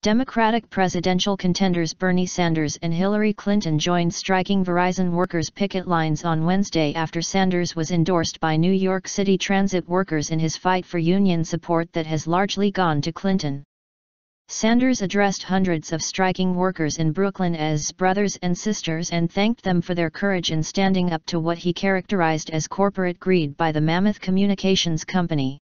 Democratic presidential contenders Bernie Sanders and Hillary Clinton joined striking Verizon workers' picket lines on Wednesday after Sanders was endorsed by New York City transit workers in his fight for union support that has largely gone to Clinton. Sanders addressed hundreds of striking workers in Brooklyn as brothers and sisters and thanked them for their courage in standing up to what he characterized as corporate greed by the Mammoth Communications Company.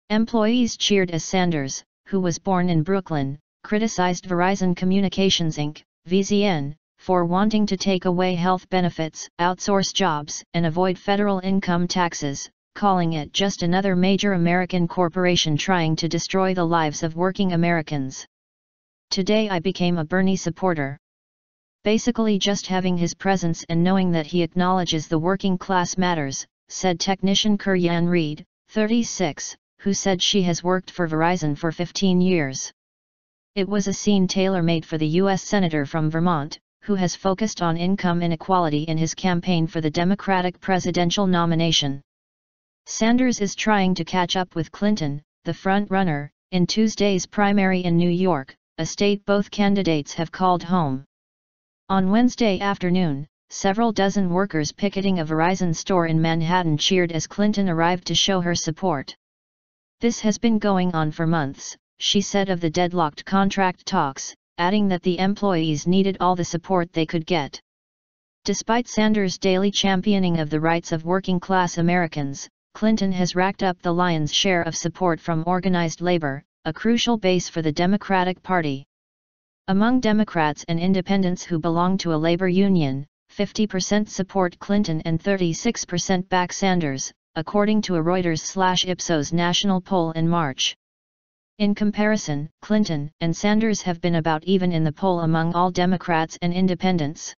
Employees cheered as Sanders, who was born in Brooklyn, criticized Verizon Communications Inc. (VZ.N.) for wanting to take away health benefits, outsource jobs, and avoid federal income taxes, calling it just another major American corporation trying to destroy the lives of working Americans. Today I became a Bernie supporter. Basically just having his presence and knowing that he acknowledges the working class matters, said technician Kerryann Reid, 36, who said she has worked for Verizon for 15 years. It was a scene tailor-made for the U.S. Senator from Vermont, who has focused on income inequality in his campaign for the Democratic presidential nomination. Sanders is trying to catch up with Clinton, the front-runner, in Tuesday's primary in New York, a state both candidates have called home. On Wednesday afternoon, several dozen workers picketing a Verizon store in Manhattan cheered as Clinton arrived to show her support. "This has been going on for months," she said of the deadlocked contract talks, adding that the employees needed all the support they could get. Despite Sanders' daily championing of the rights of working-class Americans, Clinton has racked up the lion's share of support from organized labor, a crucial base for the Democratic Party. Among Democrats and independents who belong to a labor union, 50% support Clinton and 36% back Sanders, according to a Reuters/Ipsos national poll in March. In comparison, Clinton and Sanders have been about even in the poll among all Democrats and independents.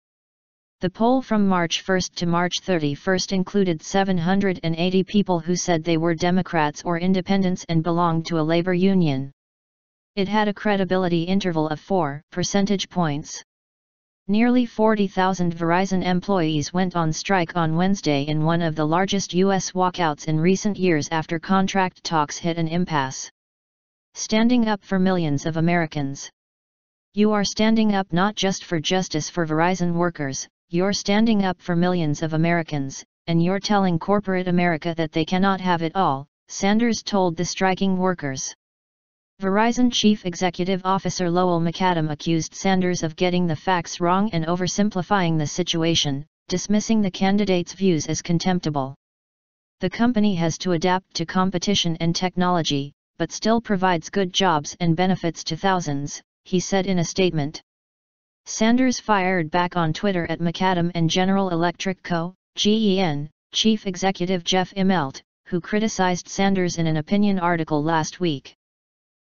The poll from March 1 to March 31 included 780 people who said they were Democrats or independents and belonged to a labor union. It had a credibility interval of 4 percentage points. Nearly 40,000 Verizon employees went on strike on Wednesday in one of the largest U.S. walkouts in recent years after contract talks hit an impasse. Standing up for millions of Americans. You are standing up not just for justice for Verizon workers, you're standing up for millions of Americans, and you're telling corporate America that they cannot have it all, Sanders told the striking workers. Verizon Chief Executive Officer Lowell McAdam accused Sanders of getting the facts wrong and oversimplifying the situation, dismissing the candidate's views as contemptible. The company has to adapt to competition and technology, but still provides good jobs and benefits to thousands, he said in a statement. Sanders fired back on Twitter at McAdam and General Electric Co., (GEN), Chief Executive Jeff Immelt, who criticized Sanders in an opinion article last week.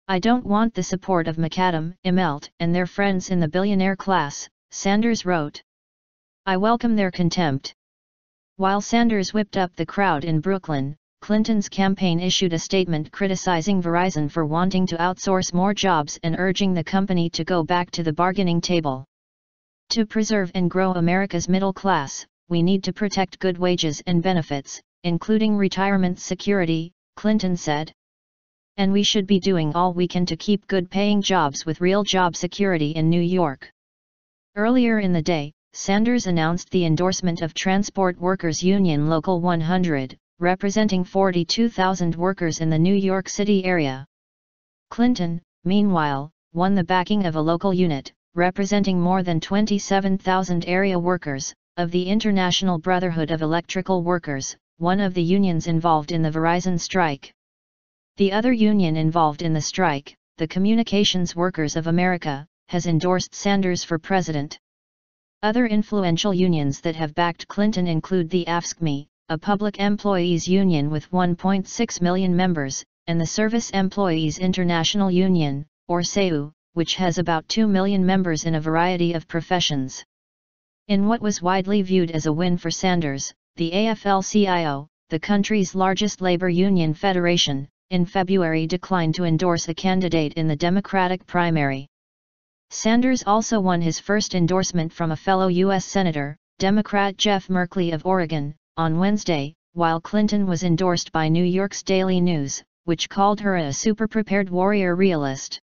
"I don't want the support of McAdam, Immelt, and their friends in the billionaire class," Sanders wrote. "I welcome their contempt." While Sanders whipped up the crowd in Brooklyn, Clinton's campaign issued a statement criticizing Verizon for wanting to outsource more jobs and urging the company to go back to the bargaining table. "To preserve and grow America's middle class, we need to protect good wages and benefits, including retirement security," Clinton said. "And we should be doing all we can to keep good-paying jobs with real job security in New York." Earlier in the day, Sanders announced the endorsement of Transport Workers Union Local 100, representing 42,000 workers in the New York City area. Clinton, meanwhile, won the backing of a local unit, representing more than 27,000 area workers, of the International Brotherhood of Electrical Workers, one of the unions involved in the Verizon strike. The other union involved in the strike, the Communications Workers of America, has endorsed Sanders for president. Other influential unions that have backed Clinton include the AFSCME, a public employees union with 1.6 million members, and the Service Employees International Union, or SEU, which has about 2 million members in a variety of professions. In what was widely viewed as a win for Sanders, the AFL-CIO, the country's largest labor union federation, in February declined to endorse a candidate in the Democratic primary. Sanders also won his first endorsement from a fellow U.S. Senator, Democrat Jeff Merkley of Oregon, on Wednesday, while Clinton was endorsed by New York's Daily News, which called her a super-prepared warrior realist.